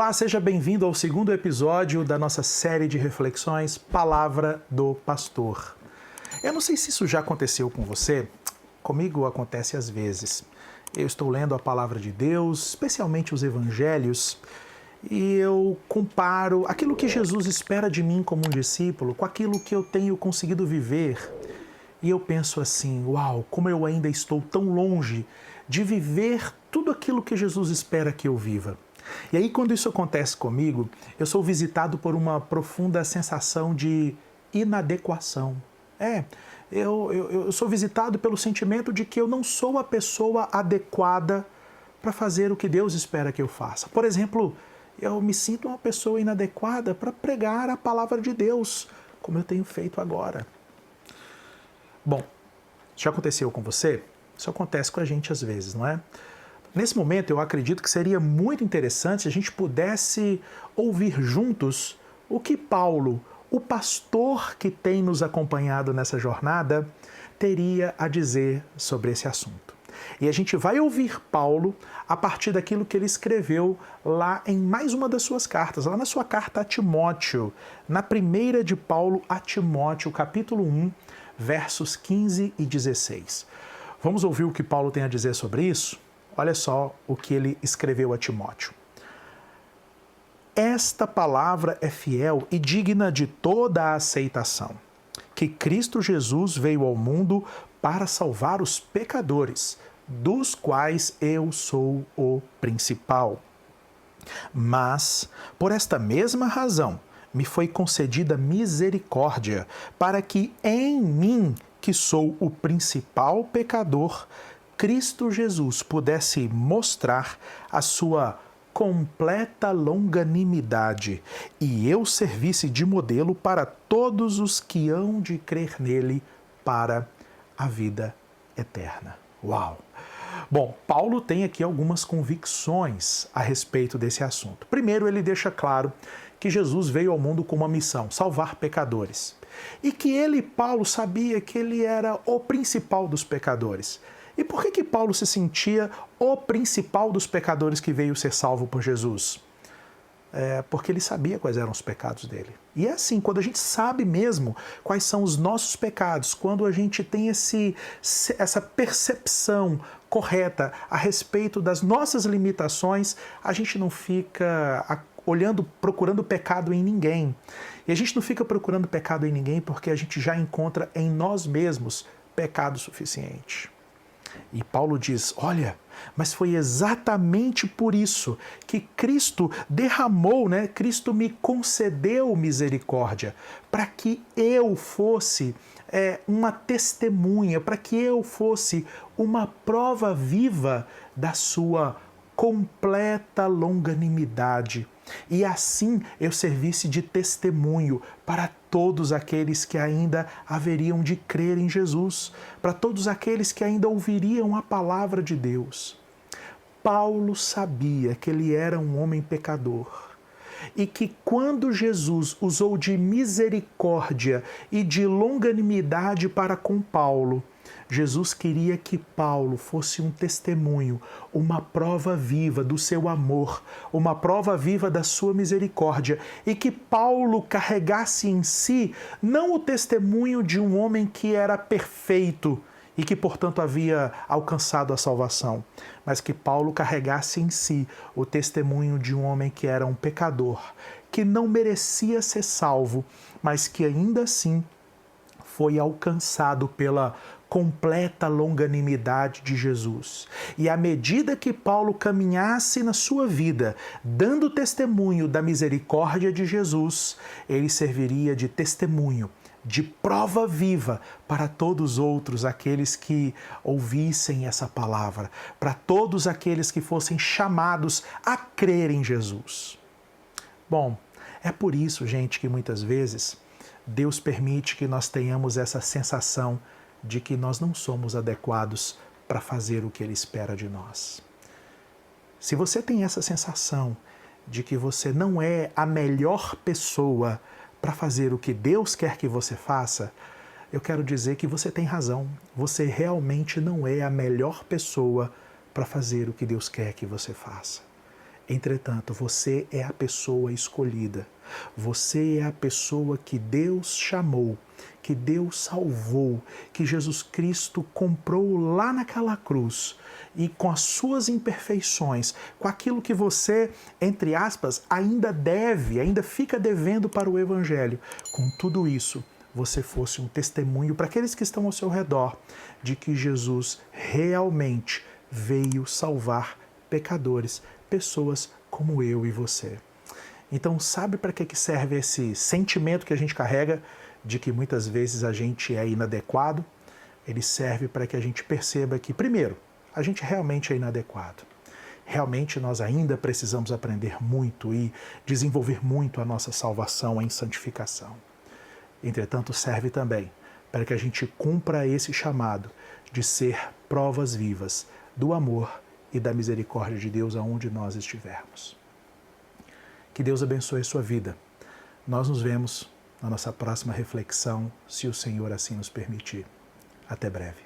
Olá, seja bem-vindo ao segundo episódio da nossa série de reflexões Palavra do Pastor. Eu não sei se isso já aconteceu com você, comigo acontece às vezes. Eu estou lendo a Palavra de Deus, especialmente os Evangelhos, e eu comparo aquilo que Jesus espera de mim como um discípulo com aquilo que eu tenho conseguido viver. E eu penso assim, uau, como eu ainda estou tão longe de viver tudo aquilo que Jesus espera que eu viva. E aí, quando isso acontece comigo, eu sou visitado por uma profunda sensação de inadequação. Eu sou visitado pelo sentimento de que eu não sou a pessoa adequada para fazer o que Deus espera que eu faça. Por exemplo, eu me sinto uma pessoa inadequada para pregar a palavra de Deus, como eu tenho feito agora. Bom, já aconteceu com você? Isso acontece com a gente às vezes, não é? Nesse momento, eu acredito que seria muito interessante se a gente pudesse ouvir juntos o que Paulo, o pastor que tem nos acompanhado nessa jornada, teria a dizer sobre esse assunto. E a gente vai ouvir Paulo a partir daquilo que ele escreveu lá em mais uma das suas cartas, lá na sua carta a Timóteo, na primeira de Paulo a Timóteo, capítulo 1, versos 15 e 16. Vamos ouvir o que Paulo tem a dizer sobre isso? Olha só o que ele escreveu a Timóteo. Esta palavra é fiel e digna de toda a aceitação, que Cristo Jesus veio ao mundo para salvar os pecadores, dos quais eu sou o principal. Mas, por esta mesma razão, me foi concedida misericórdia, para que em mim, que sou o principal pecador, Cristo Jesus pudesse mostrar a sua completa longanimidade e eu servisse de modelo para todos os que hão de crer nele para a vida eterna. Uau! Bom, Paulo tem aqui algumas convicções a respeito desse assunto. Primeiro, ele deixa claro que Jesus veio ao mundo com uma missão, salvar pecadores. E que ele, Paulo, sabia que ele era o principal dos pecadores. E por que Paulo se sentia o principal dos pecadores que veio ser salvo por Jesus? Porque ele sabia quais eram os pecados dele. E é assim, quando a gente sabe mesmo quais são os nossos pecados, quando a gente tem essa percepção correta a respeito das nossas limitações, a gente não fica procurando pecado em ninguém. E a gente não fica procurando pecado em ninguém porque a gente já encontra em nós mesmos pecado suficiente. E Paulo diz, olha, mas foi exatamente por isso que Cristo derramou, Cristo me concedeu misericórdia, para que eu fosse uma testemunha, para que eu fosse uma prova viva da sua completa longanimidade. E assim eu servisse de testemunho para todos aqueles que ainda haveriam de crer em Jesus, para todos aqueles que ainda ouviriam a palavra de Deus. Paulo sabia que ele era um homem pecador e que quando Jesus usou de misericórdia e de longanimidade para com Paulo, Jesus queria que Paulo fosse um testemunho, uma prova viva do seu amor, uma prova viva da sua misericórdia, e que Paulo carregasse em si não o testemunho de um homem que era perfeito e que, portanto, havia alcançado a salvação, mas que Paulo carregasse em si o testemunho de um homem que era um pecador, que não merecia ser salvo, mas que ainda assim foi alcançado pela completa longanimidade de Jesus. E à medida que Paulo caminhasse na sua vida, dando testemunho da misericórdia de Jesus, ele serviria de testemunho, de prova viva para todos os outros, aqueles que ouvissem essa palavra, para todos aqueles que fossem chamados a crer em Jesus. Bom, é por isso, gente, que muitas vezes Deus permite que nós tenhamos essa sensação de que nós não somos adequados para fazer o que Ele espera de nós. Se você tem essa sensação de que você não é a melhor pessoa para fazer o que Deus quer que você faça, eu quero dizer que você tem razão. Você realmente não é a melhor pessoa para fazer o que Deus quer que você faça. Entretanto, você é a pessoa escolhida. Você é a pessoa que Deus chamou, que Deus salvou, que Jesus Cristo comprou lá naquela cruz. E com as suas imperfeições, com aquilo que você, entre aspas, ainda deve, ainda fica devendo para o Evangelho, com tudo isso, você fosse um testemunho para aqueles que estão ao seu redor de que Jesus realmente veio salvar pecadores, pessoas como eu e você. Então, sabe para que serve esse sentimento que a gente carrega de que muitas vezes a gente é inadequado? Ele serve para que a gente perceba que, primeiro, a gente realmente é inadequado. Realmente nós ainda precisamos aprender muito e desenvolver muito a nossa salvação em santificação. Entretanto, serve também para que a gente cumpra esse chamado de ser provas vivas do amor e da misericórdia de Deus aonde nós estivermos. Que Deus abençoe a sua vida. Nós nos vemos na nossa próxima reflexão, se o Senhor assim nos permitir. Até breve.